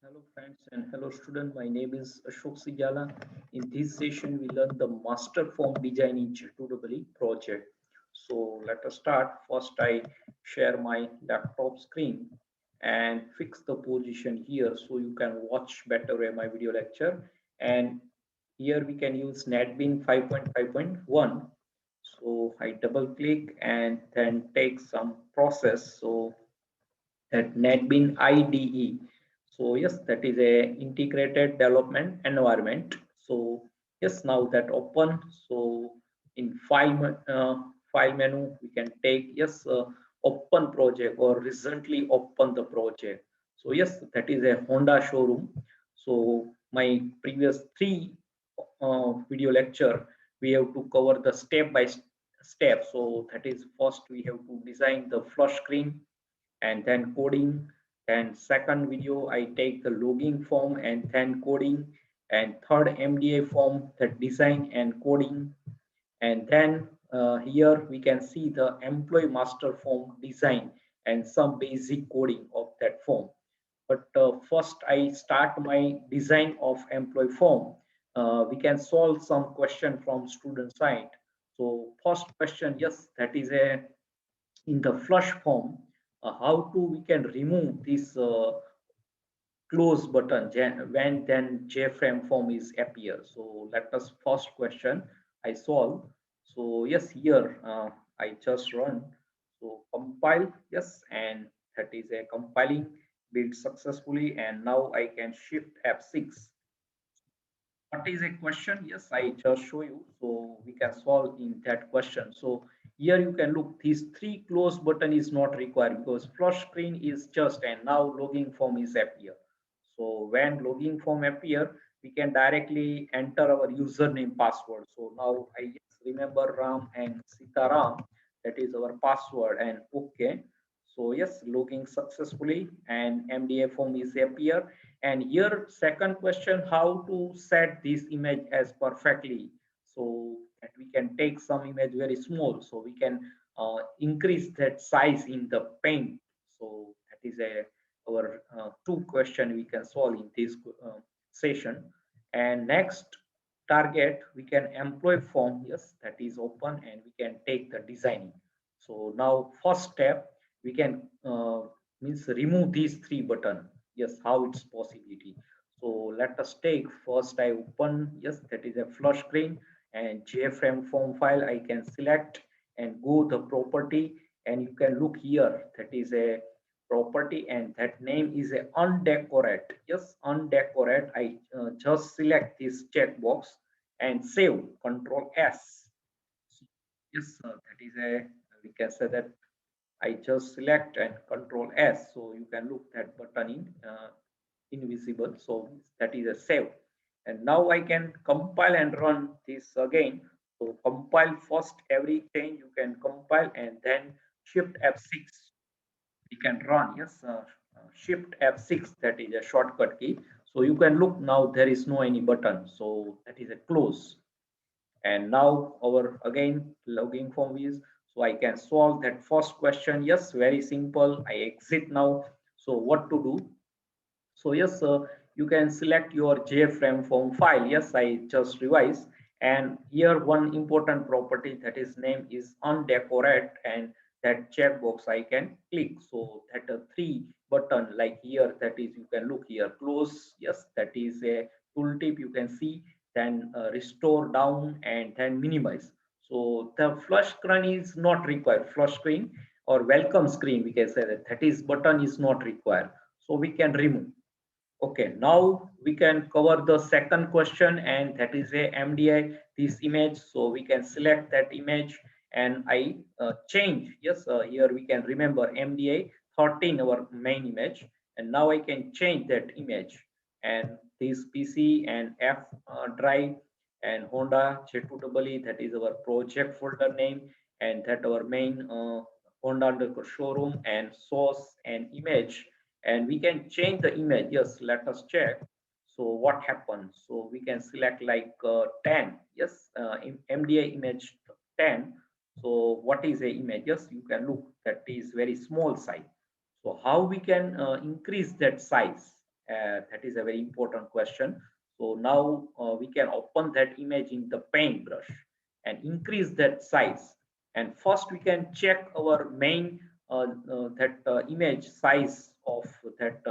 Hello friends and hello student. My name is Ashok Sijala. In this session, we learn the master form design in J2EE project. So let us start. First, I share my laptop screen and fix the position here so you can watch better my video lecture. And here we can use NetBeans 5.5.1. So I double click and then take some process. So that NetBeans IDE. So yes, that is a integrated development environment. So yes, now that open. So in file menu, we can take yes open project or recently open the project. So yes, that is a Honda showroom. So my previous three video lecture, we have to cover the step by step. So that is first we have to design the flush screen and then coding. And second video I take the logging form and then coding, and third MDA form, that design and coding. And then here we can see the employee master form design and some basic coding of that form. But first I start my design of employee form. We can solve some question from student side. So first question, yes, that is a in the flush form, how to we can remove this close button when then JFrame form is appear. So let us first question I solve. So yes, here I just run. So compile, yes, and that is a compiling build successfully, and now I can shift F6. What is a question? Yes, I just show you so we can solve in that question. So here you can look, these three close button is not required because flush screen is just, and now logging form is appear. So when logging form appear, we can directly enter our username password. So now I just remember Ram and Sitaram, that is our password, and okay. So yes, logging successfully and MDA form is appear. And here second question, how to set this image as perfectly, so that we can take some image very small, so we can increase that size in the paint. So that is a our two question we can solve in this session. And next target, we can employee form, yes, that is open, and we can take the designing. So now first step, we can means remove these three button. Yes, how it's possibility. So let us take first I open, yes, that is a flush screen, and JFrame form file I can select and go the property, and you can look here, that is a property and that name is a undecorate. Yes, undecorate. I just select this checkbox and save, control S. Yes, that is a, we can say that I just select and control S, so you can look that button in invisible. So that is a save. And now I can compile and run this again. So compile first, every change you can compile and then shift F6. We can run, yes, shift F6, that is a shortcut key. So you can look now there is no any button. So that is a close. And now our again logging form is, so I can solve that first question. Yes, very simple. I exit now. So what to do? So yes, you can select your JFrame form file. Yes, I just revise. And here one important property, that is name is undecorate, and that checkbox I can click. So that three button like here, that is you can look here, close. Yes, that is a tooltip you can see. Then restore down and then minimize. So the flush screen is not required. Flush screen or welcome screen, we can say that that is button is not required. So we can remove. Okay, now we can cover the second question, and that is a MDI this image. So we can select that image and I change. Yes, here we can remember MDI 13 our main image, and now I can change that image, and this PC and F drive and Honda J2EE, that is our project folder name, and that our main Honda underscore showroom and source and image, and we can change the image. Yes, let us check. So what happens? So we can select like 10. Yes, in MDI image 10. So what is a image? Yes, you can look, that is very small size. So how we can increase that size? That is a very important question. So now we can open that image in the paintbrush and increase that size. And first we can check our main image size of that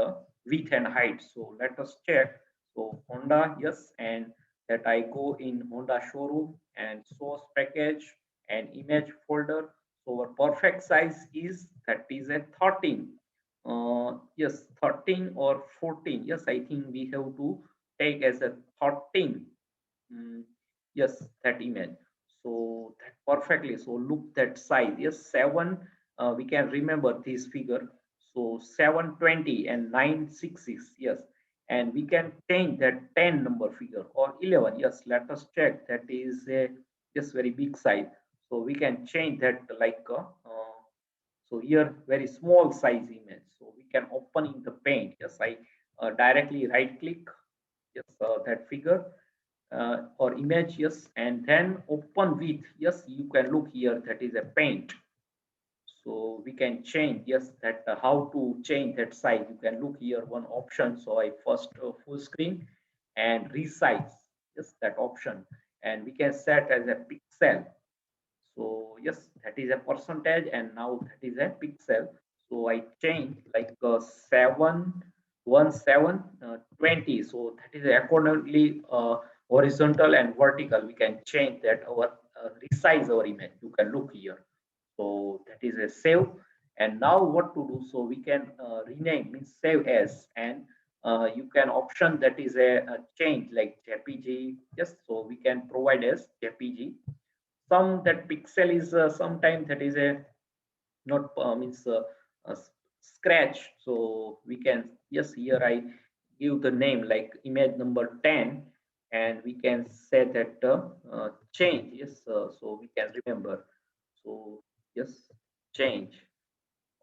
width and height. So let us check. So Honda, yes, and that I go in Honda showroom and source package and image folder. So our perfect size is that is a 13. Yes, 13 or 14. Yes, I think we have to take as a 13. Mm, yes, that image. So that perfectly. So look that size. Yes, 7. We can remember this figure. So 720 and 966. Yes, and we can change that 10 number figure or 11. Yes, let us check. That is a just very big size. So we can change that like so here very small size image. So we can open in the paint. Yes, I directly right click. Yes, that figure or image. Yes, and then open with. Yes, you can look here. That is a paint. So we can change. Yes, that how to change that size. You can look here one option. So I first full screen and resize. Yes, that option, and we can set as a pixel. So yes, that is a percentage, and now that is a pixel. So I change like 71720. So that is accordingly horizontal and vertical. We can change that our resize our image. You can look here. So that is a save. And now what to do? So we can rename means save as, and you can option that is a change like JPG. Yes, so we can provide as JPG. Some that pixel is sometime that is a not means a scratch. So we can, yes, here I give the name like image number 10, and we can say that change. Yes, so we can remember. So yes, change,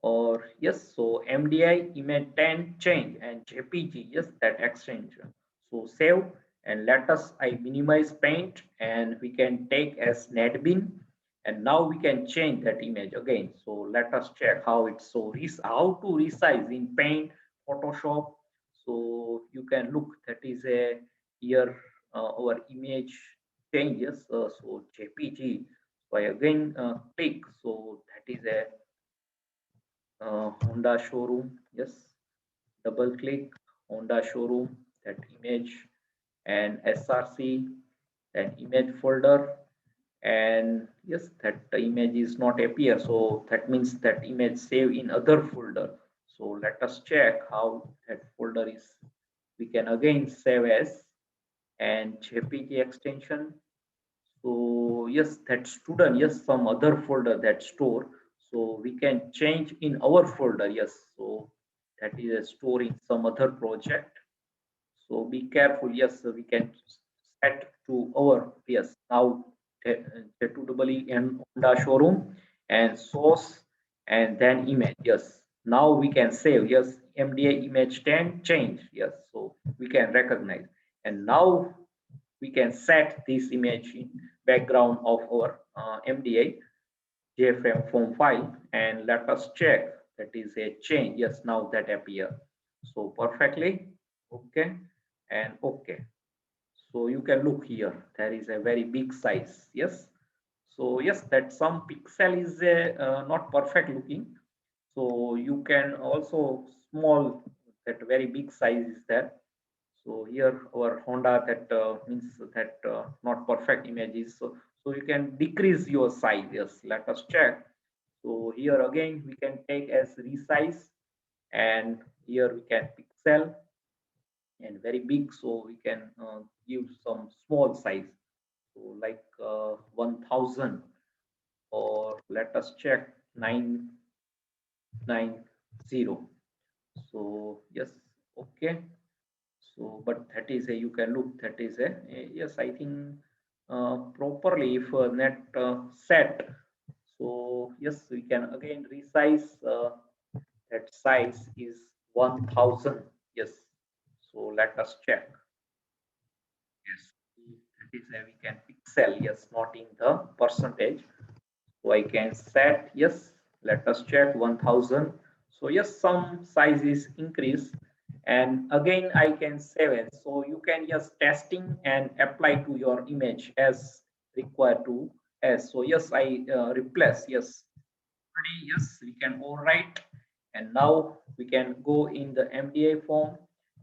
or yes, so MDI image 10 change and JPG, yes, that extension. So save, and let us I minimize paint, and we can take as netbin, and now we can change that image again. So let us check how it's so how to resize in paint, Photoshop. So you can look that is a here our image changes. So JPG. So I again click. So that is a Honda showroom. Yes, double click Honda showroom, that image, and SRC, that image folder, and yes, that the image is not appear. So that means that image save in other folder. So let us check how that folder is. We can again save as and JPG extension. So yes, that student, yes, some other folder that store. So we can change in our folder. Yes, so that is a store in some other project. So be careful. Yes, so we can set to our, yes, now J2EE and Honda showroom and source and then image. Yes, now we can save. Yes, MDA image 10 change. Yes, so we can recognize, and now we can set this image in background of our MDA JFrame form file, and let us check that is a change. Yes, now that appear. So perfectly okay and okay. So you can look here, there is a very big size. Yes, so yes, that some pixel is not perfect looking. So you can also small, that very big size is there. So here our Honda that means that not perfect images. So you can decrease your size. Yes, let us check. So here again we can take as resize, and here we can pixel and very big. So we can give some small size. So like 1000, or let us check 990. So yes, okay. So but that is a, you can look, that is a yes, I think properly if net set. So yes, we can again resize, that size is 1000. Yes, so let us check. Yes, that is a, we can pixel. Yes, not in the percentage. So I can set, yes, let us check 1000. So yes, some size is increased, and again I can save it. So you can just testing and apply to your image as required to as. So yes, I replace, yes, already, yes, we can overwrite, and now we can go in the MDA form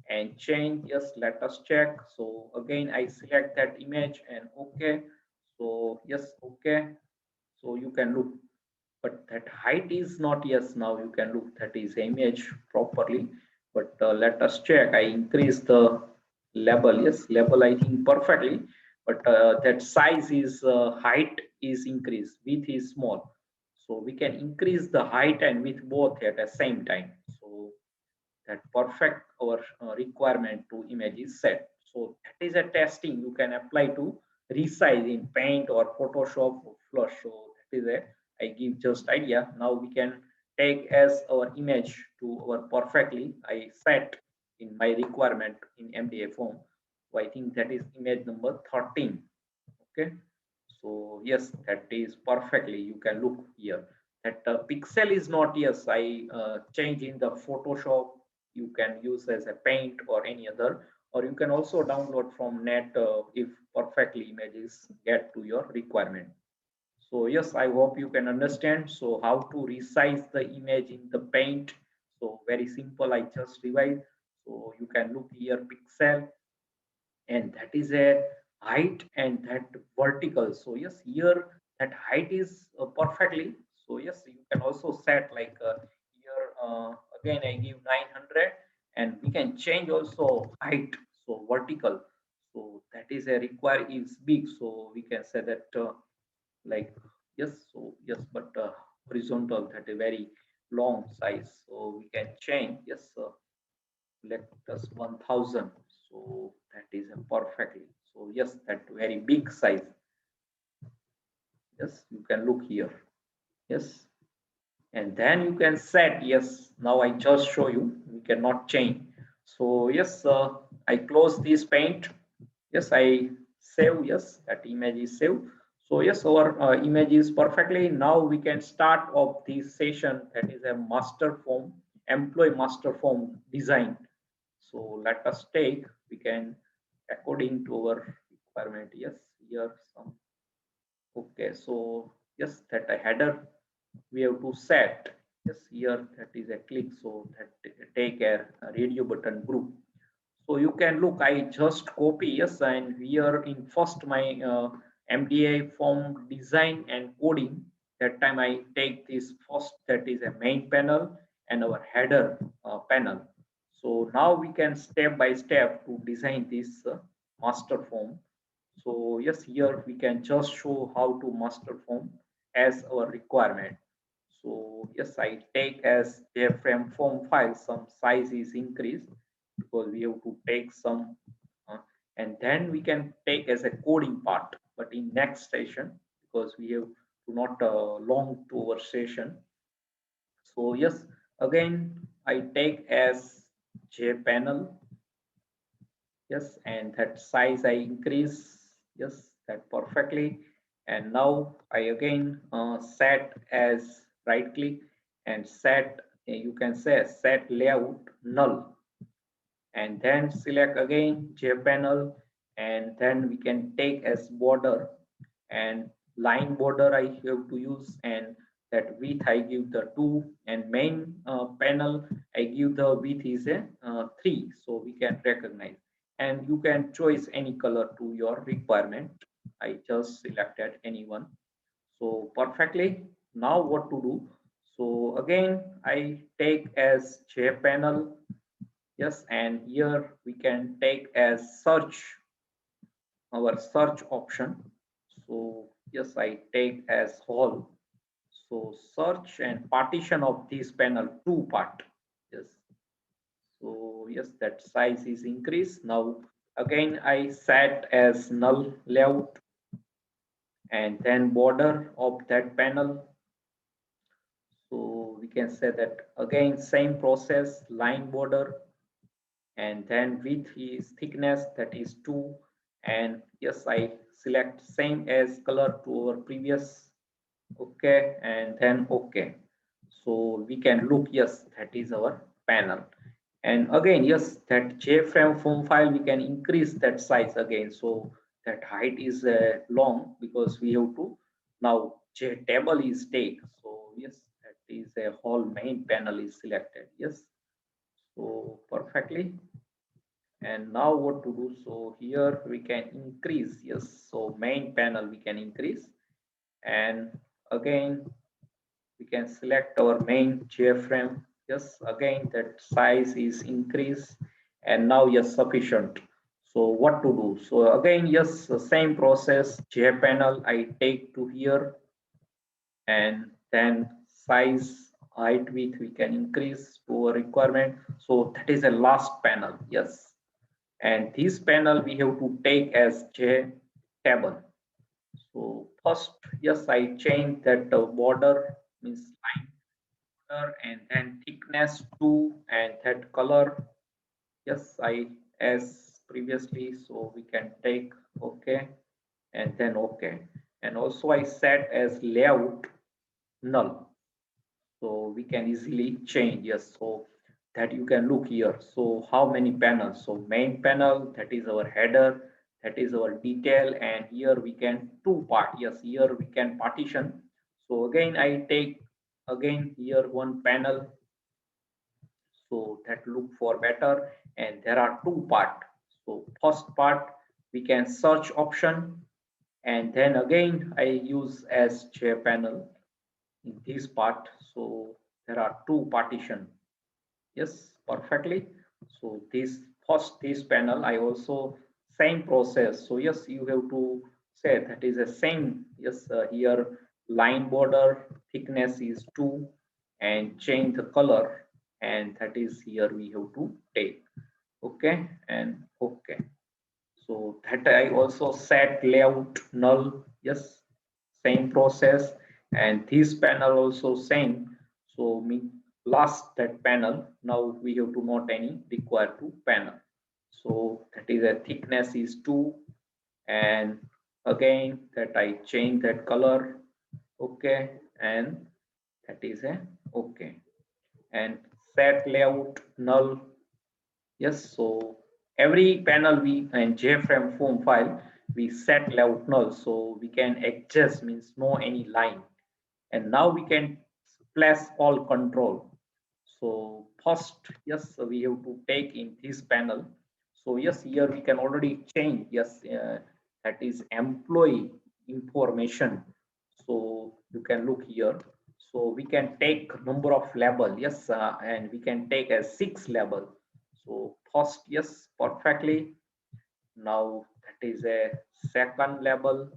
and change. Yes, let us check. So again I select that image and okay. So yes, okay. So you can look, but that height is not, yes, now you can look that is image properly. But let us check. I increase the label, yes, label I think perfectly, but that size is height is increased, width is small, so we can increase the height and width both at the same time. So that perfect our requirement to image is set. So that is a testing you can apply to resize in Paint or Photoshop or Flush. So that is a, I give just idea. Now we can take as our image to our perfectly I set in my requirement in MDA form. So I think that is image number 13. Okay, so yes, that is perfectly, you can look here that pixel is not, yes, I change in the Photoshop. You can use as a Paint or any other, or you can also download from net if perfectly images get to your requirement. So yes, I hope you can understand. So how to resize the image in the Paint. So very simple, I just revise. So you can look here pixel, and that is a height and that vertical. So yes, here that height is perfectly. So yes, you can also set like here again I give 900, and we can change also height, so vertical. So that is a require is big, so we can say that like yes, so yes, but horizontal, that a very long size, so we can change, yes, let us 1000. So that is a perfectly, so yes, that very big size. Yes, you can look here. Yes, and then you can set, yes, now I just show you, we cannot change. So yes, I close this Paint. Yes, I save, yes, that image is saved. So yes, our image is perfectly. Now we can start off this session, that is a master form, employee master form design. So let us take, we can according to our requirement. Yes, here some, okay. So yes, that a header we have to set. Yes, here that is a click. So that take a radio button group. So you can look, I just copy, yes, and here in first my MDA form design and coding. That time I take this first, that is a main panel and our header panel. So now we can step by step to design this master form. So yes, here we can just show how to master form as our requirement. So yes, I take as JFrame form file, some size is increased because we have to take some, uh, and then we can take as a coding part, but in next session, because we have to not long to our session. So yes, again I take as JPanel. Yes, and that size I increase, yes, that perfectly. And now I again set as right click and set, you can say set layout null, and then select again JPanel, and then we can take as border and line border I have to use, and that width I give the 2, and main panel I give the width is a 3, so we can recognize, and you can choose any color to your requirement. I just selected any one. So perfectly, now what to do? So again I take as JPanel. Yes, and here we can take as search, our search option. So yes, I take as whole. So search and partition of this panel, two part. Yes. So yes, that size is increased. Now again I set as null layout, and then border of that panel. So we can say that again same process, line border, and then width is thickness, that is 2, and yes, I select same as color to our previous. Okay, and then okay. So we can look, yes, that is our panel. And again, yes, that JFrame form file, we can increase that size again. So that height is long because we have to now JTable is take. So yes, that is a whole main panel is selected. Yes, so perfectly. And now what to do? So here we can increase. Yes, so main panel we can increase. And again, we can select our main JFrame. Yes, again that size is increased, and now yes, sufficient. So what to do? So again, yes, the same process. JPanel I take to here, and then size, height, width we can increase to a requirement. So that is a last panel. Yes, and this panel we have to take as JTable. So first, yes, I change that border means line and then thickness 2 and that color, yes, I as previously, so we can take okay and then okay. And also I set as layout null, so we can easily change. Yes, so that you can look here. So how many panels? So main panel, that is our header, that is our detail, and here we can two part. Yes, here we can partition. So again I take again here one panel, so that look for better. And there are two part. So first part we can search option, and then again I use as JPanel in this part. So there are two partition. Yes, perfectly. So this panel I also same process. So yes, you have to say that is the same. Yes, here line border thickness is 2 and change the color, and that is here we have to take okay and okay. So that I also set layout null. Yes, same process. And this panel also same. So me last that panel, now we have to not any require to panel. So that is a thickness is 2, and again that I change that color okay, and that is a okay. And set layout null. Yes, so every panel we and JFrame form file we set layout null, so we can adjust means no any line. And now we can place all control. So first, yes, we have to take in this panel. So yes, here we can already change. Yes, that is employee information. So you can look here. So we can take number of label. Yes, and we can take a 6 label. So first, yes, perfectly. Now that is a second label,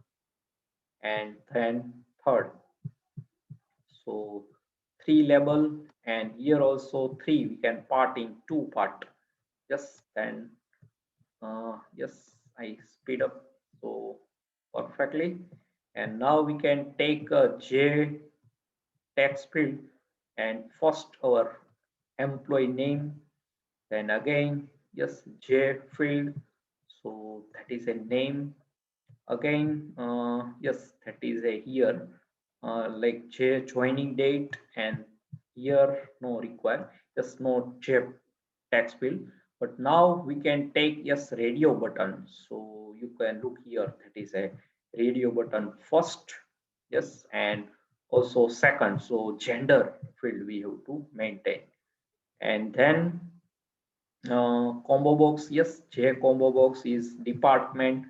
and then third. So 3 label, and here also 3 we can part in 2 part. Yes, then yes, I speed up so perfectly. And now we can take a J text field, and first our employee name, then again yes J field, so that is a name. Again yes, that is a here like J joining date, and here no require, just no J text field. But now we can take yes radio button. So you can look here, that is a radio button first. Yes, and also second. So gender field we have to maintain. And then combo box, yes, JComboBox is department.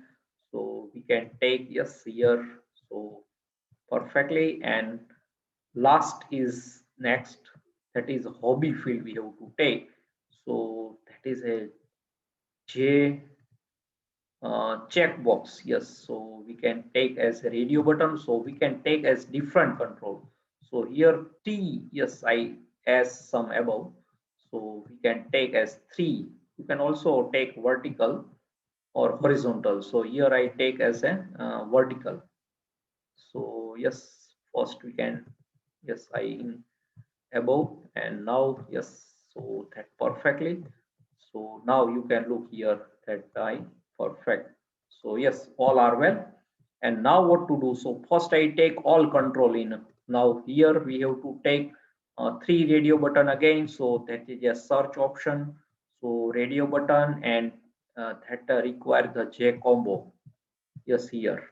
So we can take yes here. So perfectly. And last is next, that is hobby field we have to take. So that is a J checkbox. Yes, so we can take as a radio button, so we can take as different control. So here T, yes, I as some above, so we can take as 3. You can also take vertical or horizontal. So here I take as a vertical. So yes, first we can yes I in above, and now yes, so that perfectly. So now you can look here that I perfect. So yes, all are well. And now what to do? So first I take all control in. Now here we have to take 3 radio button again. So that is a search option. So radio button, and that require the J combo. Yes, here.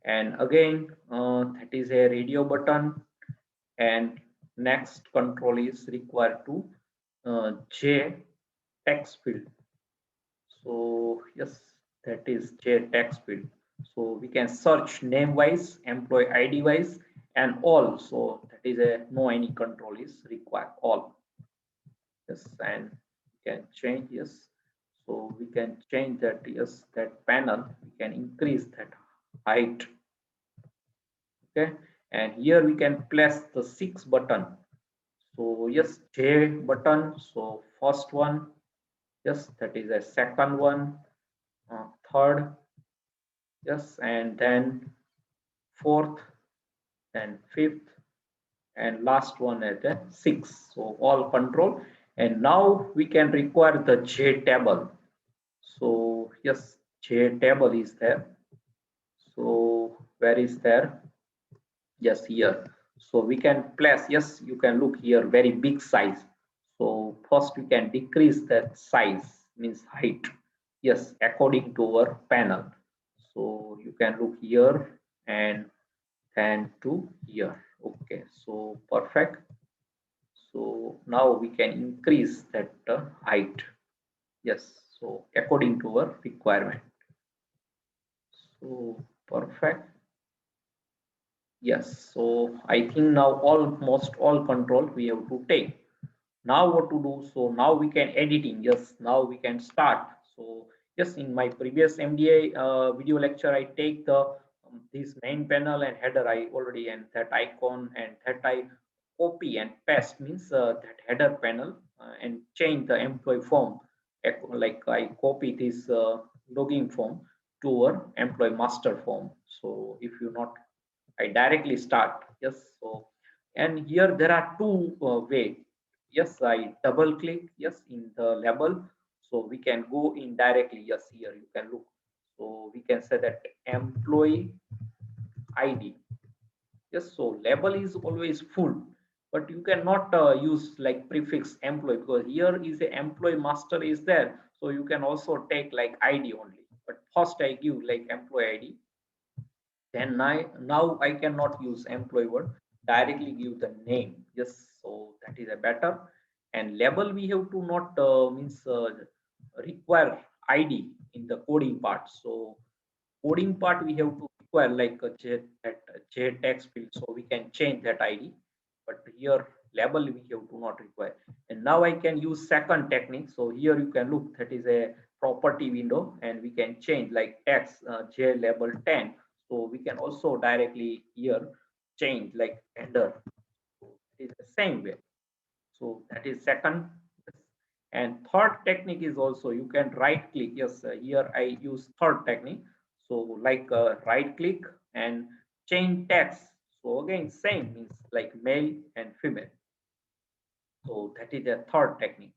And again, that is a radio button, and next control is required to JTextField. So yes, that is JTextField. So we can search name wise, employee ID wise, and all. So that is a no any control is required all. Yes, and we can change. Yes, so we can change that. Yes, that panel we can increase that height. Okay, and here we can place the 6 button. So yes, J button. So first one, yes, that is a second one, third, yes, and then fourth, and fifth, and last one at the sixth. So all control, and now we can require the JTable. So yes, JTable is there. So where is there? Yes, here. So we can place, yes, you can look here, very big size. So first we can decrease that size, means height. Yes, according to our panel. So you can look here and to here. Okay, so perfect. So now we can increase that height. Yes, so according to our requirement. So perfect. Yes, so I think now almost all control we have to take. Now what to do? So now we can editing. Yes, now we can start. So yes, in my previous MDA video lecture, I take the this main panel and header. I already, and that icon, and that I copy and paste, means that header panel, and change the employee form. Like I copy this login form to our employee master form. So if you not, I directly start. Yes, so and here there are two way. Yes, I double click, yes, in the label, so we can go in directly. Yes, here you can look. So we can say that employee ID. Yes, so label is always full, but you cannot use like prefix employee, because here is a employee master is there. So you can also take like ID only. But first I give like employee ID. Then now I cannot use employee word, directly give the name. Yes, so that is a better. And label we have to not means require ID in the coding part. So coding part we have to require like a J text field, so we can change that ID. But here label we have to not require. And now I can use second technique. So here you can look, that is a property window, and we can change like text J label 10. So we can also directly here change like header. So it is the same way. So that is second. And third technique is also you can right click. Yes, here I use third technique. So like right click and change text. So again same, means like male and female. So that is a third technique.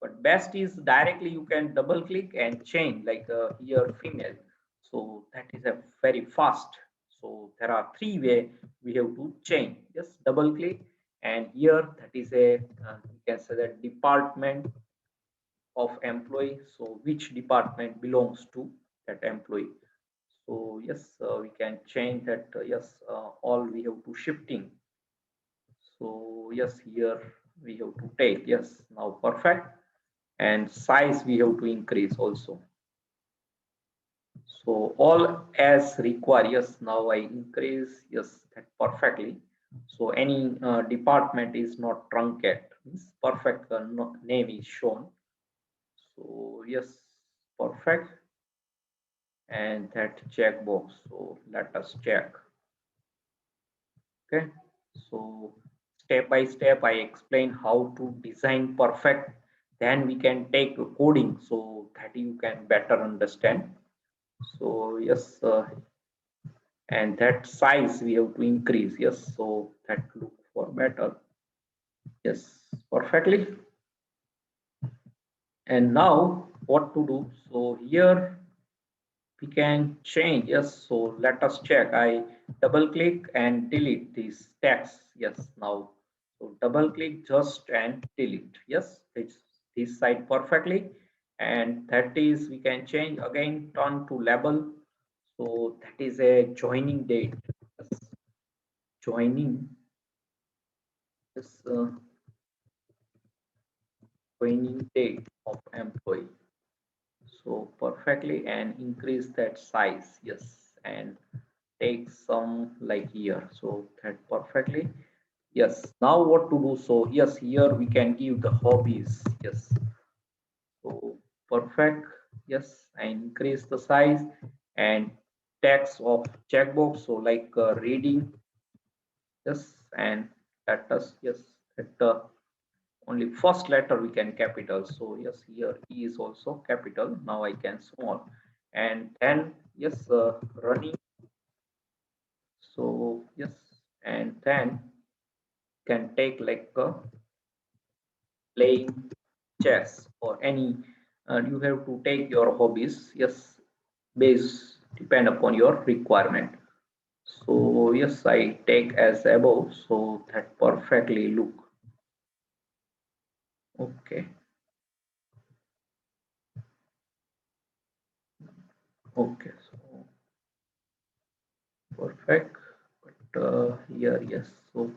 But best is directly you can double click and change like here female. So that is a very fast. So there are three way we have to change. Just double click, and here that is a you can say that department of employee. So which department belongs to that employee. So yes, we can change that. Yes, all we have to shifting. So yes, here we have to take. Yes, now perfect. And size we have to increase also. So all as require. Yes, now I increase. Yes, that perfectly. So any department is not truncated, means perfect name is shown. So yes, perfect. And that checkbox. So let us check. Okay, so step by step I explain how to design perfect, then we can take coding so that you can better understand. So yes, and that size we have to increase. Yes, so that look for better. Yes, perfectly. And now what to do? So here we can change. Yes, so let us check. I double click and delete this text. Yes, now so double click just and delete. Yes, it's this side perfectly. And that is, we can change again, turn to label. So that is a joining date. Yes, joining this joining date of employee. So perfectly, and increase that size. Yes, and take some like here. So that perfectly. Yes, now what to do? So yes, here we can give the hobbies. Yes, so perfect. Yes, and increase the size and text of checkbox. So like reading. Yes, and that does. Yes, at the only first letter we can capital. So yes, here E is also capital. Now I can small, and then yes, running. So yes, and then can take like playing chess or any. You have to take your hobbies. Yes, base depend upon your requirement. So yes, I take as above. So that perfectly look. Okay. Okay. So perfect. But here yes. So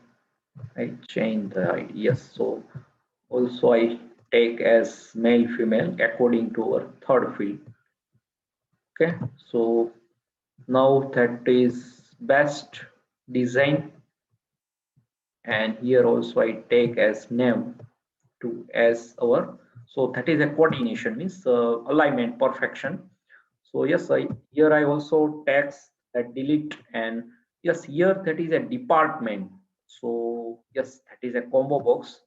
I change the ID. Yes. So also I take as male female according to our third field. Okay. So now that is best design, and here also I take as name to as our, so that is a coordination means alignment perfection. So yes, here I also text that delete, and yes, here that is a department. So yes, that is a combo box,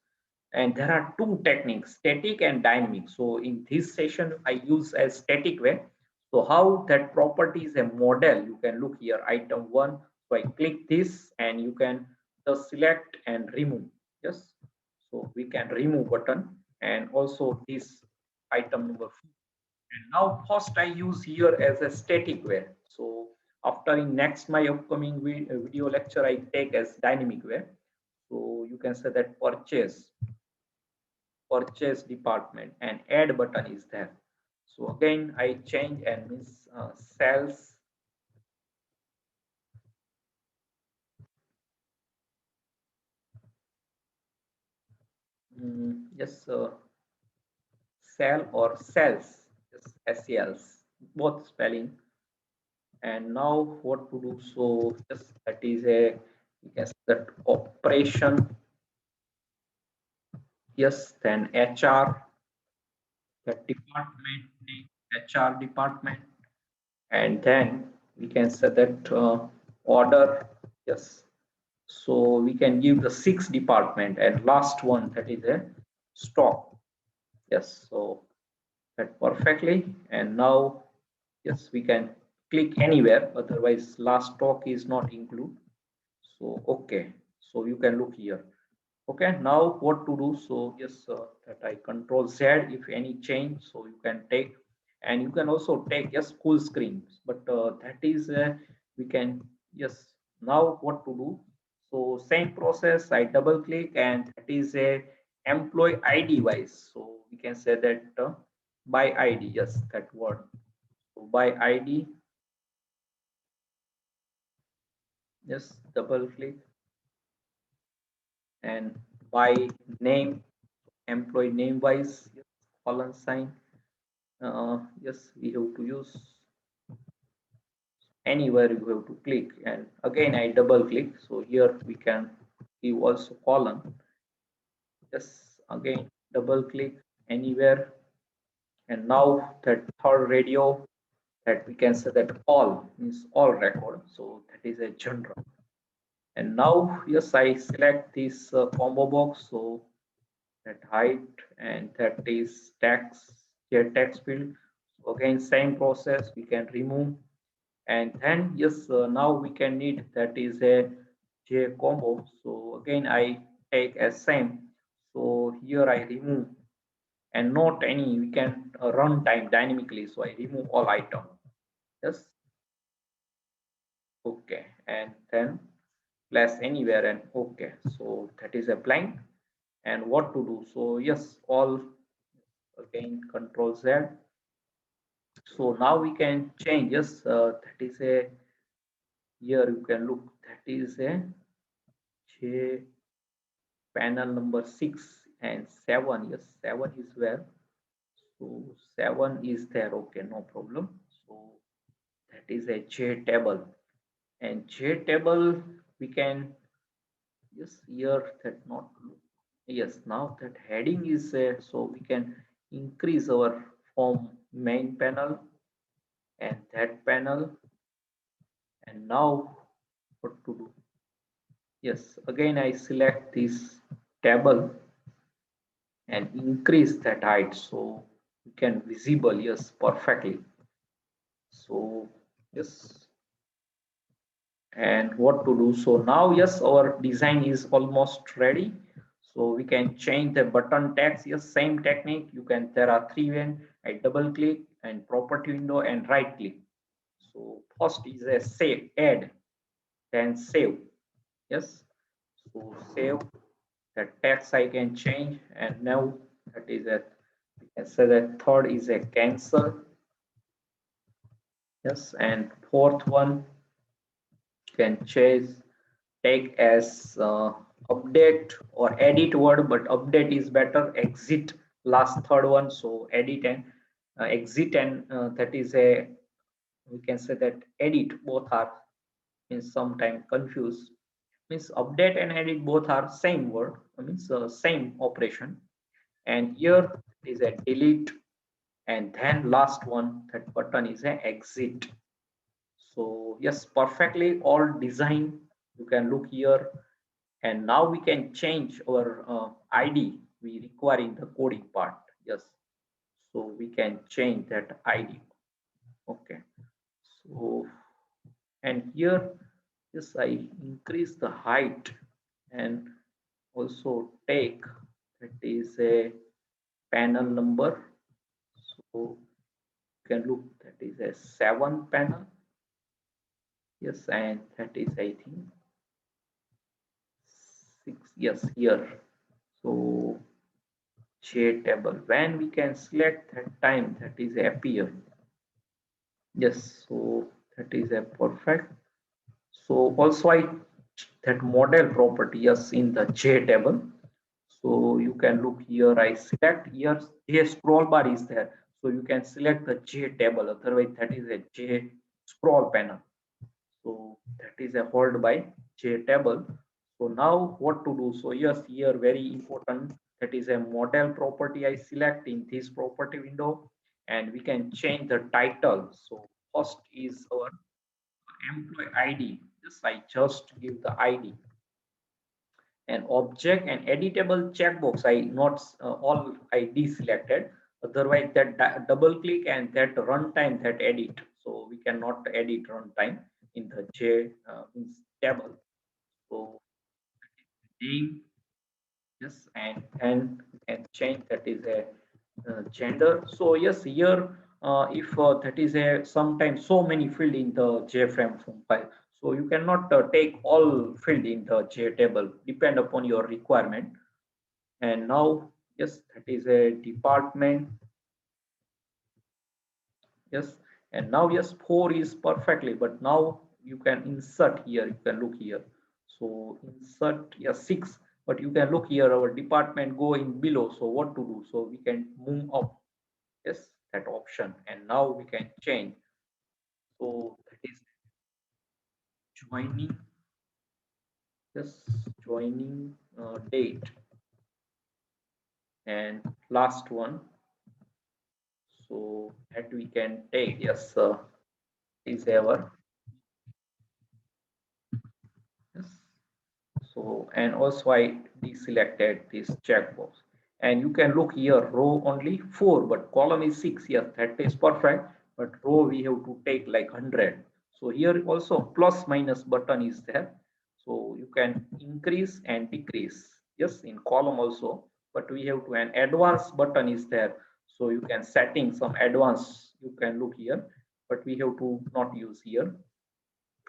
and there are two techniques, static and dynamic. So in this session I use a static way. So how that property is a model, you can look here item one. So I click this and you can just select and remove. Yes, so we can remove button, and also this item number. And now first I use here as a static way. So after in next my upcoming video lecture I take as dynamic way. So you can say that purchase department and add button is there. So again I change and means sales. Yes, sell or sales. Yes, SELs, both spelling. And now what to do? So yes, that is a, yes, that operation. Yes, then HR, that department name, HR department, and then we can say that order. Yes, so we can give the six department, and last one that is a stock. Yes, so that perfectly. And now yes, we can click anywhere, otherwise last stock is not included. So okay, so you can look here. Okay, now what to do? So yes, that I control Z if any change, so you can take, and you can also take yes full screen, but that is we can. Yes, now what to do? So same process, I double click, and that is a employee ID wise. So we can say that by ID. Yes, that word. So by ID. Yes, double click, and by name, employee name wise, yes, colon sign. Yes, we have to use anywhere, you have to click, and again I double click. So here we can give also column. Yes, again double click anywhere, and now that third radio, that we can say that all means all record. So that is a general. And now yes, I select this combo box. So that height, and that is text, text field. So again same process, we can remove. And then yes, now we can need that is a J combo. So again I take as same. So here I remove, and not any, we can run time dynamically. So I remove all item. Yes, okay, and then place anywhere, and okay. So that is a blank. And what to do? So yes, all again Control Z. So now we can change. Yes, that is a, here you can look, that is a J panel number 6 and 7. Yes, 7 is where, so 7 is there. Okay, no problem. So that is a J table, and J table we can, yes, here that not, yes, now that heading is there, so we can increase our form main panel and that panel. And now what to do? Yes, again I select this table and increase that height so you can visible, yes, perfectly. So yes, and what to do? So now yes, our design is almost ready. So we can change the button text. Yes, same technique. You can, there are three ways. I double click and property window and right click. So first is a save, add, then save. Yes, so save, the text I can change, and now that is a, we can say that third is a cancel. Yes, and fourth one can change, take as update or edit word, but update is better. Exit, last third one. So edit and exit, and that is a, we can say that edit both are, means sometime confused, means update and edit both are same word, means same operation. And here is a delete, and then last one, that button is a exit. So yes, perfectly all design, you can look here. And now we can change our id we require in the coding part. Yes, so we can change that id. Okay, so, and here, yes, I increase the height and also take, that is a panel number. So you can look, that is a 7 panel. Yes, and that is, I think, 6. Yes, here. So JTable, when we can select that time, that is appear. Yes, so that is a perfect. So also I, that model property, yes, in the JTable. So you can look here, I select here, J scroll bar is there. So you can select the JTable, otherwise that is a J scroll panel. So that is a hold by JTable. So now what to do? So yes, here very important, that is a model property I select in this property window, and we can change the title. So first is our employee ID. Yes, I just give the ID. And object and editable checkbox, I not all I deselected. Otherwise that double click and that runtime, that edit. So we cannot edit runtime in the J table. So name, yes, and change, that is a gender. So yes, here if that is a sometimes so many field in the JFrame file, so you cannot take all field in the JTable, depend upon your requirement. And now yes, that is a department. Yes, and now yes, 4 is perfectly, but now you can insert here, you can look here. So insert, yes, 6, but you can look here, our department go in below. So what to do? So we can move up, yes, that option, and now we can change. So that is joining, yes, joining date, and last one. So that we can take, yes, is our, yes. So, and also I deselected this checkbox, and you can look here, row only 4 but column is 6. Yes, that is perfect, but row we have to take like 100. So here also plus minus button is there, so you can increase and decrease, yes, in column also. But we have to, an advanced button is there, so you can setting some advanced, you can look here, but we have to not use here.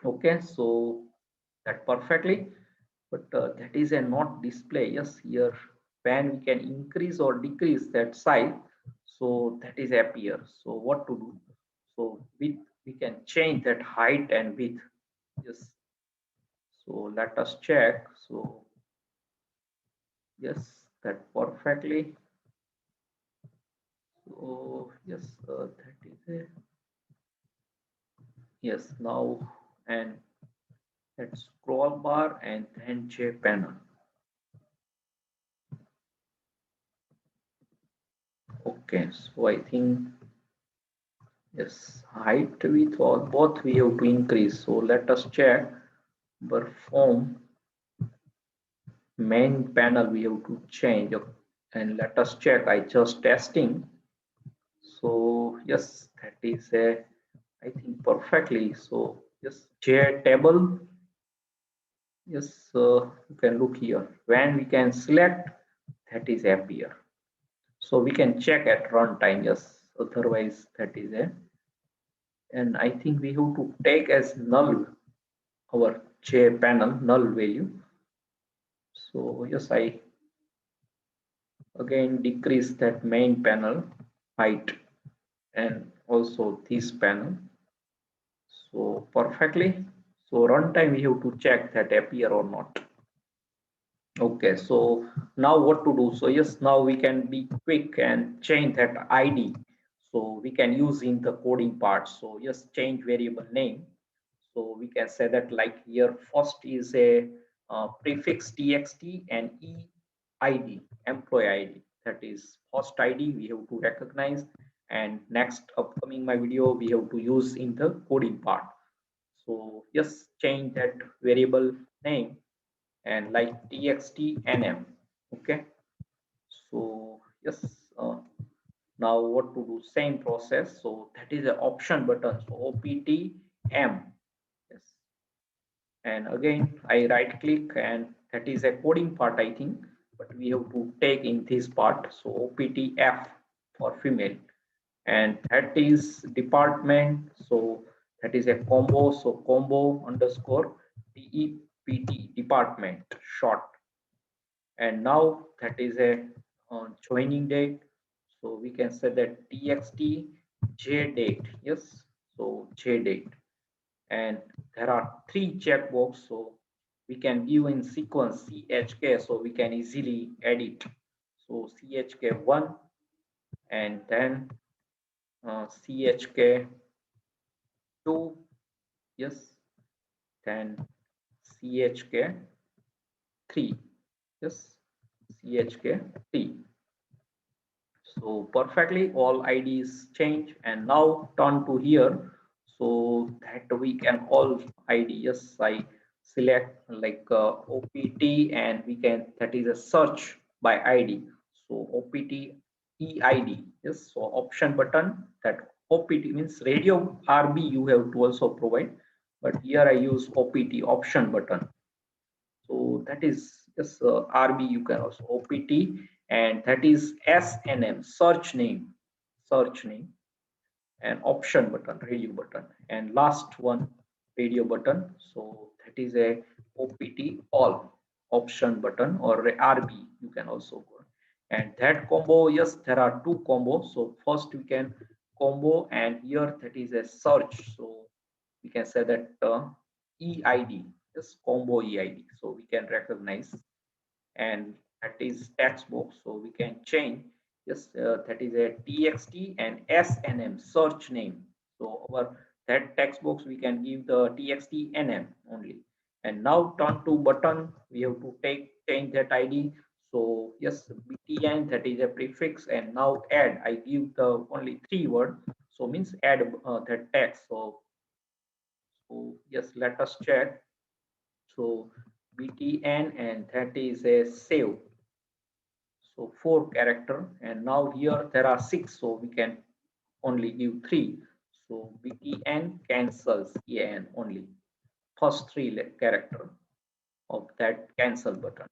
Okay, so that perfectly, but that is a not display. Yes, here when we can increase or decrease that size. so that is appear. So what to do? So we can change that height and width. Yes, so let us check. So yes, that perfectly. So yes, that is a yes now. And let's scroll bar and then J panel. Okay, so I think yes, height width or both we have to increase. So let us check. Perform main panel we have to change, and let us check. I just testing. So yes, that is a I think perfectly. So yes, JTable. Yes, you can look here. When we can select, that is appear. So we can check at runtime. Yes, otherwise that is a. And I think we have to take as null our J panel null value. So yes, I again decrease that main panel height and also this panel. So perfectly. So runtime we have to check that appear or not. Okay, so now what to do? So yes, now we can be quick and change that ID. So we can use in the coding part. So yes, change variable name. So we can say that like here first is a prefix txt and eid employee ID. That is first ID we have to recognize, and next upcoming my video we have to use in the coding part. So yes, change that variable name and like txt nm. Okay, so yes, now what to do? Same process. So that is an option button. So opt m. Yes, and again I right click, and that is a coding part I think, but we have to take in this part. So opt f for female, and that is department. So that is a combo. So combo underscore dept department short. And now that is a joining date. So we can say that txt j date. Yes, so j date. And there are three checkbox, so we can view in sequence chk, so we can easily edit. So chk1, and then chk2. Yes, then chk3. Yes, chk3. So perfectly all IDs change, and now turn to here so that we can all ID. Yes, I select like OPT, and we can, that is a search by ID. So OPT EID. Yes, so option button, that OPT means radio RB you have to also provide, but here I use OPT option button. So that is yes, RB you can also OPT, and that is SNM search name, and option button radio button, and last one radio button. So that is a OPT all option button or RB you can also go. And that combo, yes, there are two combos. So first we can combo, and here that is a search. So we can say that EID, yes, combo EID. So we can recognize, and that is text box. So we can change. Yes, that is a txt and snm search name. So our that text box we can give the txt nm only. And now turn to button, we have to change that id. So yes, btn, that is a prefix, and now add, I give the only 3 word. So means add that text. So yes, let us check. So btn, and that is a save. So 4 character, and now here there are 6, so we can only give 3. So btn cancels en only first 3 character of that cancel button.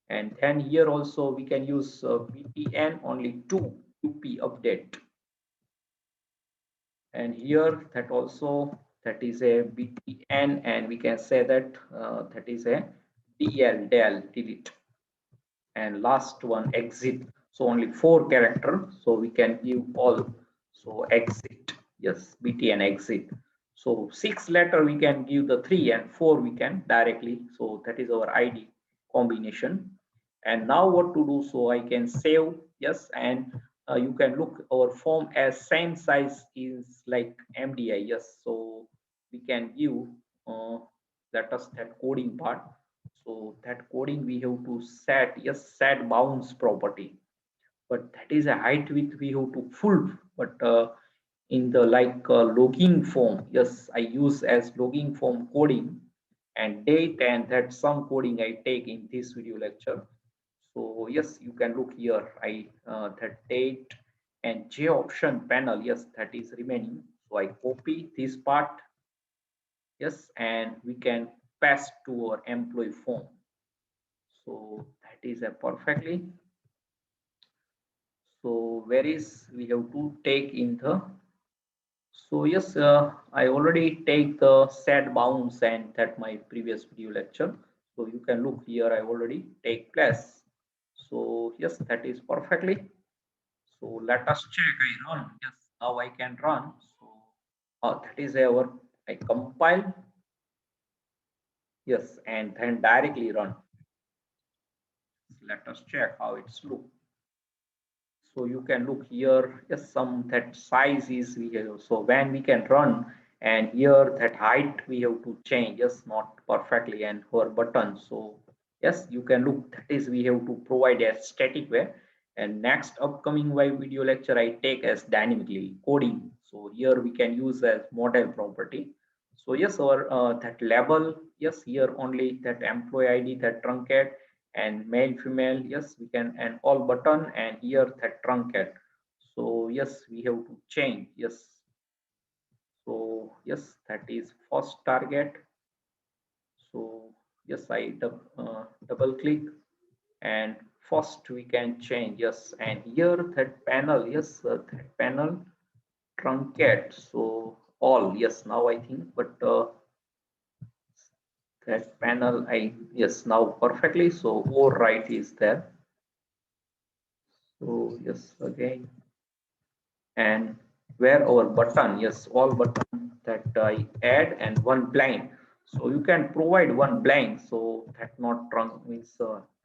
And then here also we can use btn only 2 up update. And here that also, that is a btn, and we can say that that is a del delete. And last one exit. So only 4 character, so we can give all. So exit, yes, bt and exit. So 6 letter we can give the 3, and 4 we can directly. So that is our id combination. And now what to do? So I can save, yes, and you can look our form as same size is like mdi, yes. So we can give uh, let us that coding part. So that coding we have to set, yes, set bounds property, but that is a height width we have to full. But in the like logging form, yes, I use as logging form coding and date, and that some coding I take in this video lecture. So yes, you can look here, I that date and j option panel, yes, that is remaining. So I copy this part, yes, and we can pass to our employee form. So that is a perfectly. So where is we have to take in the. So yes, I already take the set bounds and that my previous video lecture. So you can look here, I already take place. So yes, that is perfectly. So let us check. I run. Yes, now I can run. So that is our. I compile. Yes, and then directly run. Let us check how it's look. So you can look here, yes, some that size is we have. So when we can run, and here that height we have to change, yes, not perfectly, and for button. So yes, you can look, that is we have to provide a static way. And next upcoming video lecture I take as dynamically coding. So here we can use as model property. So yes, our that label, yes, here only that employee ID, that truncate, and male female, yes, we can, and all button, and here that truncate. So yes, we have to change, yes. So yes, that is first target. So yes, I double click, and first we can change, yes, and here that panel, yes, that panel truncate. So all, yes, now I think, but that panel, I, yes, now perfectly. So overwrite is there. So yes, again, and where our button, yes, all button that I add, and one blank. So you can provide one blank, so that not trunk means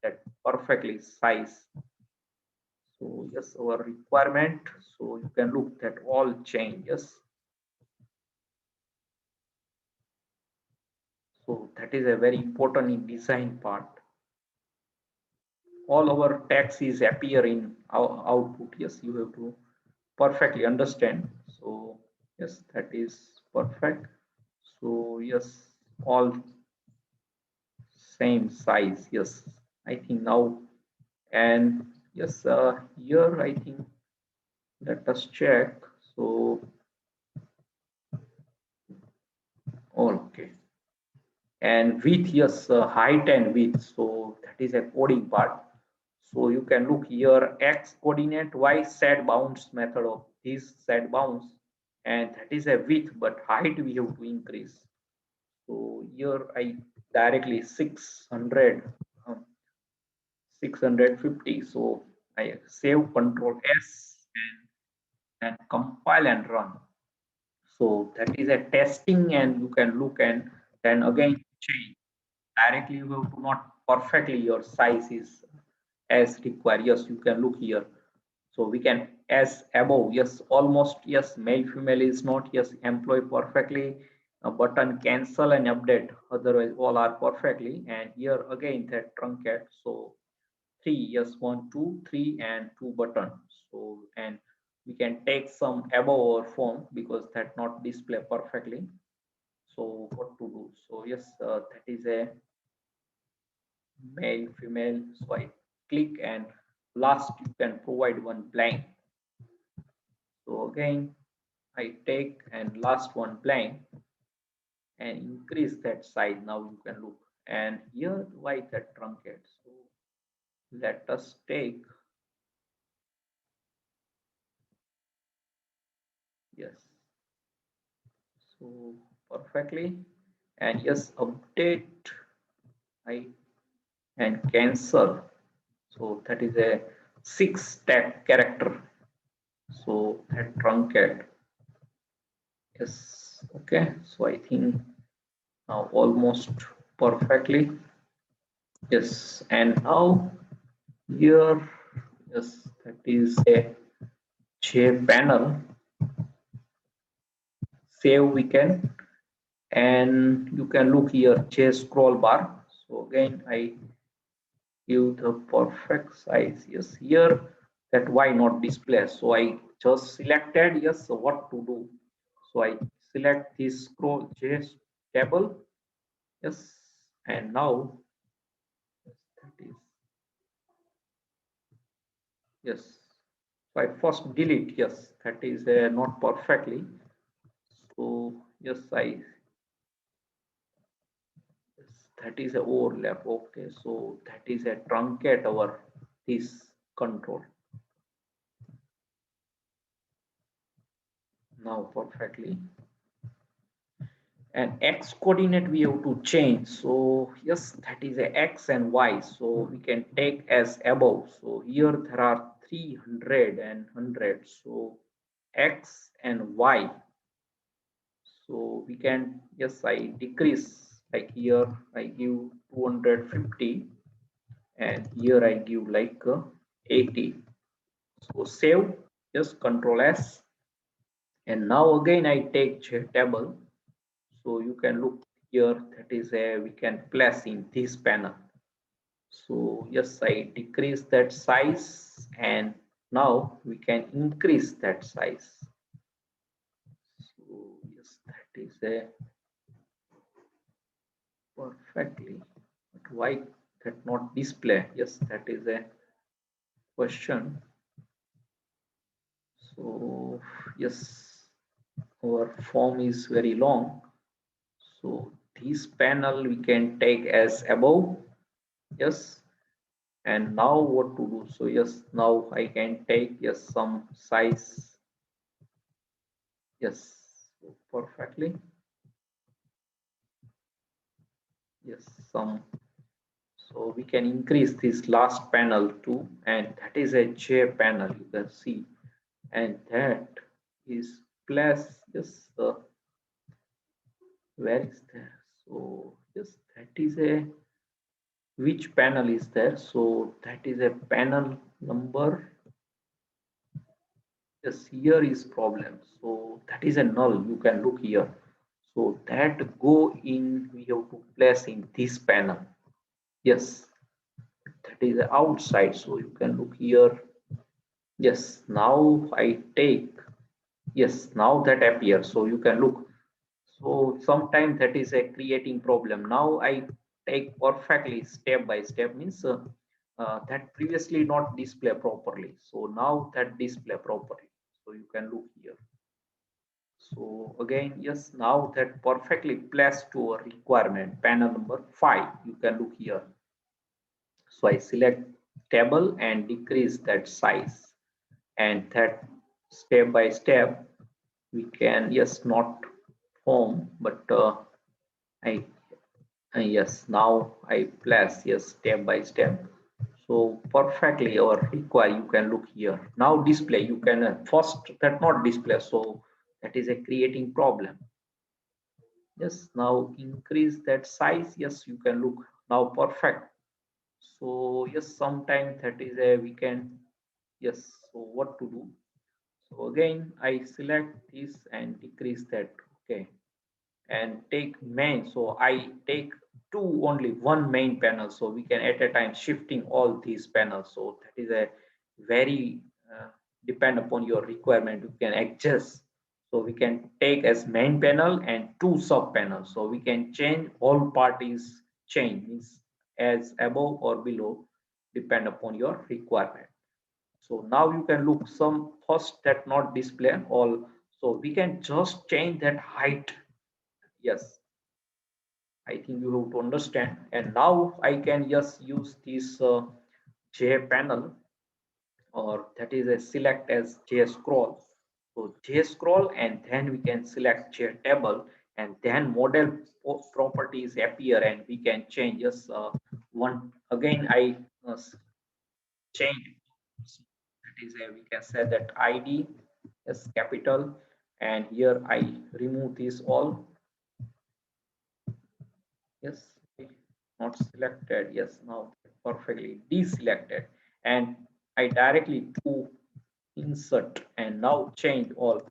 that perfectly size. So yes, our requirement. So you can look that all changes. So that is a very important in design part. All our text is appear in our output. Yes, you have to perfectly understand. So yes, that is perfect. So yes, all same size. Yes, I think now, and yes, here I think, let us check. So okay, and width, yes, height and width. So that is a coding part. So you can look here, x coordinate, y set bounds method of this set bounds, and that is a width, but height we have to increase. So here I directly 600, 650. So I save, control S, and compile and run. So that is a testing, and you can look, and then again change. Directly you have to not perfectly your size is as required. Yes, you can look here. So we can as above, yes, almost, yes, male female is not, yes, employ perfectly. A button cancel and update, otherwise all are perfectly. And here again that truncate. So 3, yes, 1 2 3 and 2 button. So and we can take some above our form because that not display perfectly. So what to do? So yes, that is a male female. So I click, and last you can provide one blank. So again I take, and last one blank, and increase that size. Now you can look, and here why that truncate. So let us take, yes, so perfectly, and yes, update I, and cancel. So that is a 6 tag character. So that truncate. Yes. Okay. So I think now almost perfectly. Yes. And now here, yes, that is a J panel. Save we can, and you can look here J scroll bar. So again, I give the perfect size. Yes, here that why not display. So I just selected, yes, so what to do. So I select this scroll J table. Yes, and now that is, yes. So I first delete, yes, that is not perfectly. So yes, yes, that is a overlap. Okay, so that is a truncate our this control. Now perfectly. And x coordinate we have to change. So yes, that is a x and y. So we can take as above. So here there are 300 and 100. So x and y. So we can, yes, I decrease, like here I give 250 and here I give like 80. So save, yes, control S, and now again I take JTable. So you can look here, that is a we can place in this panel. So yes, I decrease that size and now we can increase that size. So yes, that is a perfectly. But why that not display? Yes, that is a question. So yes, our form is very long. So this panel we can take as above. Yes, and now what to do? So yes, now I can take, yes, some size. Yes, so perfectly. Yes, some. So we can increase this last panel too, and that is a J panel, you can see, and that is plus, yes, where is there? So yes, that is a, which panel is there? So that is a panel number. Yes, here is problem. So that is a null. You can look here. So that go in, we have to place in this panel. Yes, that is the outside. So you can look here. Yes, now I take. Yes, now that appears. So you can look. So sometimes that is a creating problem. Now I take perfectly step by step, means that previously not display properly. So now that display properly. So you can look here. So again, yes, now that perfectly placed to a requirement panel number 5. You can look here. So I select table and decrease that size, and that step by step we can, yes, not form, but I yes, now I place, yes, step by step. So perfectly or require, you can look here. Now display, you can first that not display. So that is a creating problem. Yes, now increase that size. Yes, you can look now perfect. So yes, sometimes that is a we can, yes. So what to do? So again, I select this and decrease that. Okay, and take main. So I take two only one main panel. So we can at a time shifting all these panels. So that is a very depend upon your requirement. You can adjust. So we can take as main panel and two sub panels. So we can change all parties change, means as above or below, depend upon your requirement. So now you can look some first that not display all. So we can just change that height. Yes, I think you have to understand. And now I can just use this J panel, or that is a select as J scroll. So J scroll, and then we can select J table, and then model properties appear, and we can change just one. Again, I change. So that is a, we can say that ID is capital, and here I remove this all. Yes, not selected. Yes, now perfectly deselected, and I directly do insert and now change all.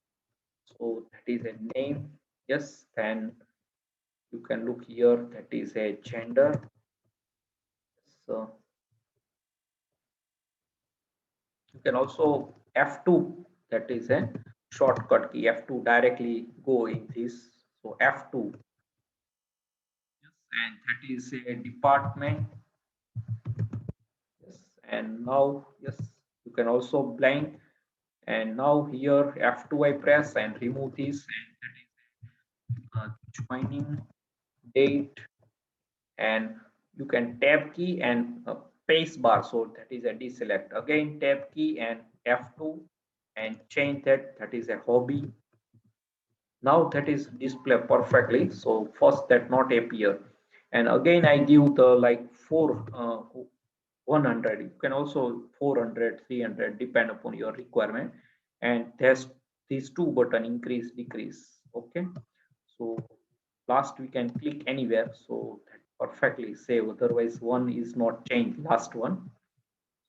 So that is a name. Yes, then you can look here, that is a gender. So you can also F2, that is a shortcut key. F2 directly go in this. So F2. Yes, and that is a department. Yes, and now yes, you can also blank. And now here F2 I press and remove this, and that is joining date, and you can tab key and space bar, so that is a deselect. Again tab key and F2 and change that, that is a hobby. Now that is display perfectly. So first that not appear, and again I give the like 100. You can also 400, 300 depend upon your requirement, and test these two button increase decrease. Okay, so last we can click anywhere, so that perfectly save, otherwise one is not changed, last one.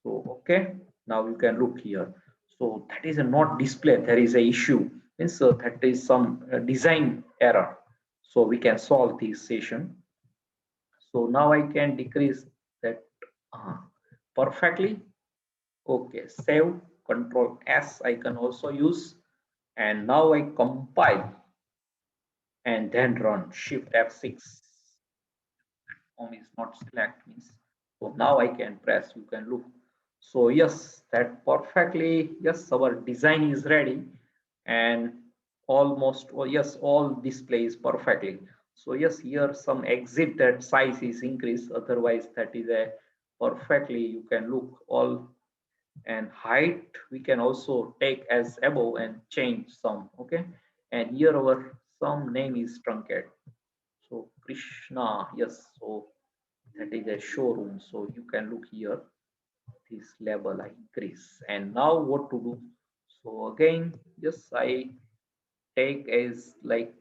So okay, now you can look here. So that is a not display, there is a issue, means that is some design error. So we can solve this session. So now I can decrease that uh, perfectly. Okay, save, control S I can also use, and now I compile and then run shift F6. Form is not select means, so now I can press, you can look. So yes, that perfectly, yes, our design is ready, and almost, oh yes, all displays perfectly. So yes, here some exit that size is increased, otherwise that is a perfectly, you can look all. And height we can also take as above and change some. Okay, and here our some name is truncated, so Krishna, yes, so that is a showroom. So you can look here, this level I increase, and now what to do? So again, yes, I take as like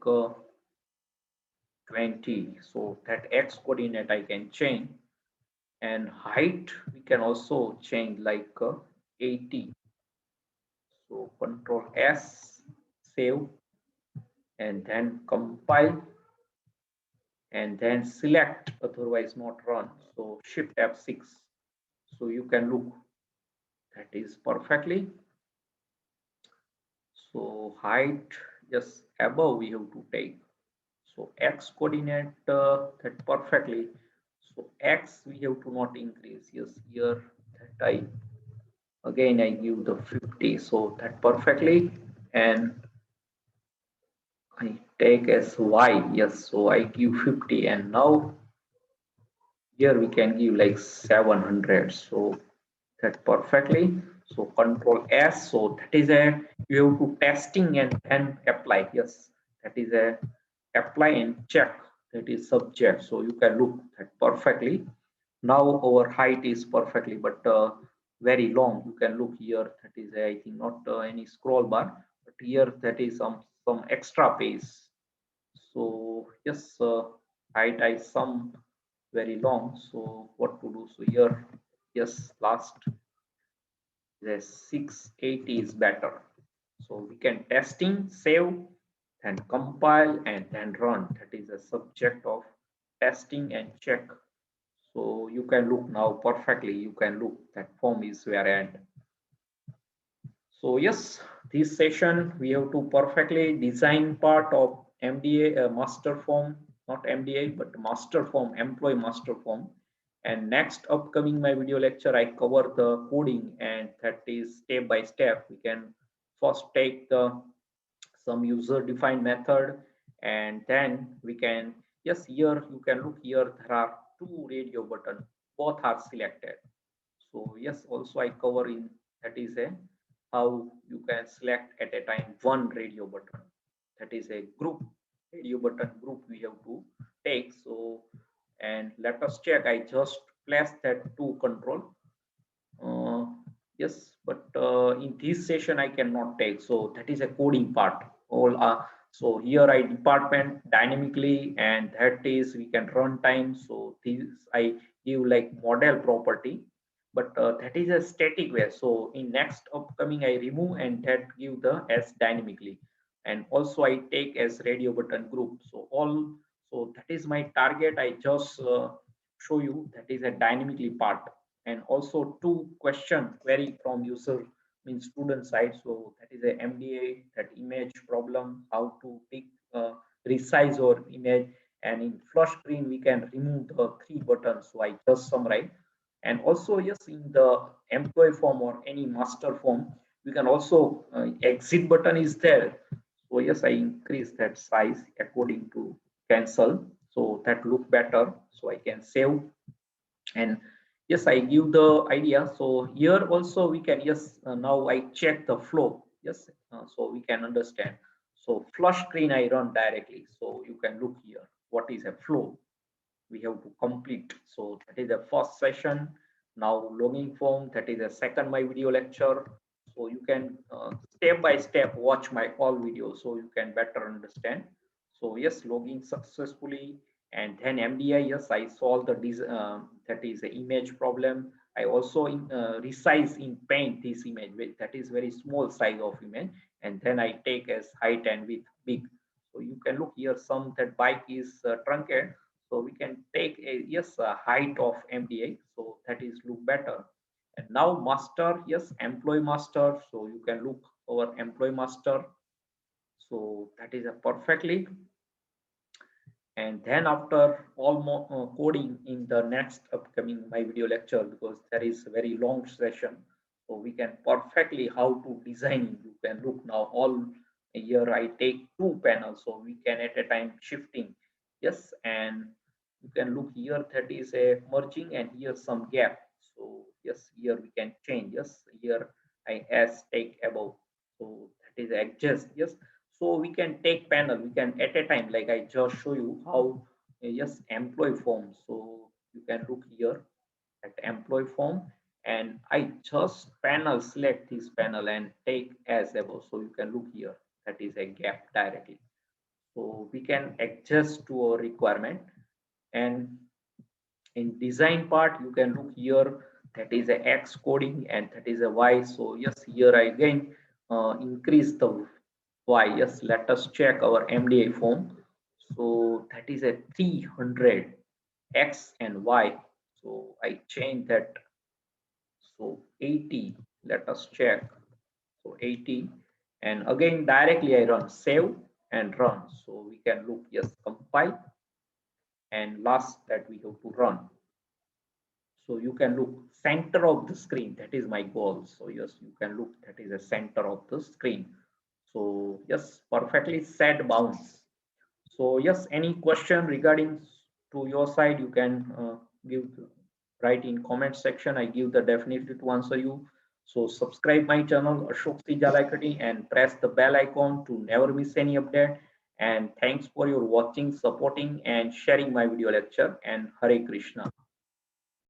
20, so that X coordinate I can change, and height we can also change like 80. So control S, save, and then compile, and then select, otherwise not run. So shift F6. So you can look, that is perfectly. So height just above we have to take. So X coordinate that perfectly. So X we have to not increase. Yes, here that I again I give the 50. So that perfectly, and I take as Y. Yes, so I give 50, and now here we can give like 700. So that perfectly. So control S, so that is a, you have to testing and then apply. Yes, that is a apply and check, that is subject. So you can look that perfectly. Now our height is perfectly, but very long. You can look here, that is a, I think not any scroll bar, but here that is some extra pace. So yes, height I some very long. So what to do? So here, yes, last the 680 is better. So we can testing, save, then compile, and then run. That is a subject of testing and check. So you can look now perfectly. You can look that form is where end. So yes, this session we have to perfectly design part of MDA master form, not MDA, but master form, employee master form. And next upcoming my video lecture, I cover the coding, and that is step by step. We can first take the some user defined method, and then we can, yes, here you can look here, there are two radio button, both are selected. So yes, also I cover in, that is a how you can select at a time one radio button, that is a group radio button group we have to take. So and let us check, I just place that to control. Yes, but in this session I cannot take. So that is a coding part. All so here I department dynamically, and that is we can run time. So this I give like model property, but that is a static way. So in next upcoming I remove and that give the as dynamically, and also I take as radio button group. So all so that is my target. I just show you that is a dynamically part, and also two question query from user means student side. So that is a MDA, that image problem, how to pick resize or image, and in flush screen we can remove the three buttons. So I just summarize. And also yes, in the employee form or any master form we can also exit button is there. So yes, I increase that size according to cancel, so that look better. So I can save, and yes, I give the idea. So here also we can, yes, now I check the flow. Yes, so we can understand. So flush screen I run directly, so you can look here what is a flow we have to complete. So that is the first session. Now logging form, that is the second my video lecture. So you can step by step watch my all videos so you can better understand. So yes, logging successfully, and then MDI, yes, I solve the that is the image problem. I also resize in paint this image, that is very small size of image, and then I take as height and width big. So you can look here, some that bike is truncated, so we can take a yes a height of MDA, so that is look better. And now master, yes, employee master, so you can look over employee master, so that is a perfectly. And then after all more coding in the next upcoming my video lecture, because there is a very long session, so we can perfectly how to design. You can look now all here I take two panels, so we can at a time shifting. Yes, and you can look here that is a merging, and here some gap. So yes, here we can change. Yes, here I as take above, so that is adjust. Yes, so we can take panel, we can at a time, like I just show you how yes employee form. So you can look here at employee form, and I just panel select this panel and take as above. So you can look here, that is a gap directly. So we can adjust to our requirement. And in design part you can look here, that is a X coding and that is a Y. So yes, here I again increase the Y. Yes, let us check our MDI form. So that is a 300 X and Y. So I change that, so 80. Let us check. So 80, and again directly I run save and run. So we can look, yes, compile, and last that we have to run. So you can look center of the screen, that is my goal. So yes, you can look, that is a center of the screen. So yes, perfectly set bounds. So yes, any question regarding to your side, you can give write in comment section. I give the definitely to answer you. So subscribe my channel Ashok C Jalakati and press the bell icon to never miss any update. And thanks for your watching, supporting, and sharing my video lecture. And Hare Krishna.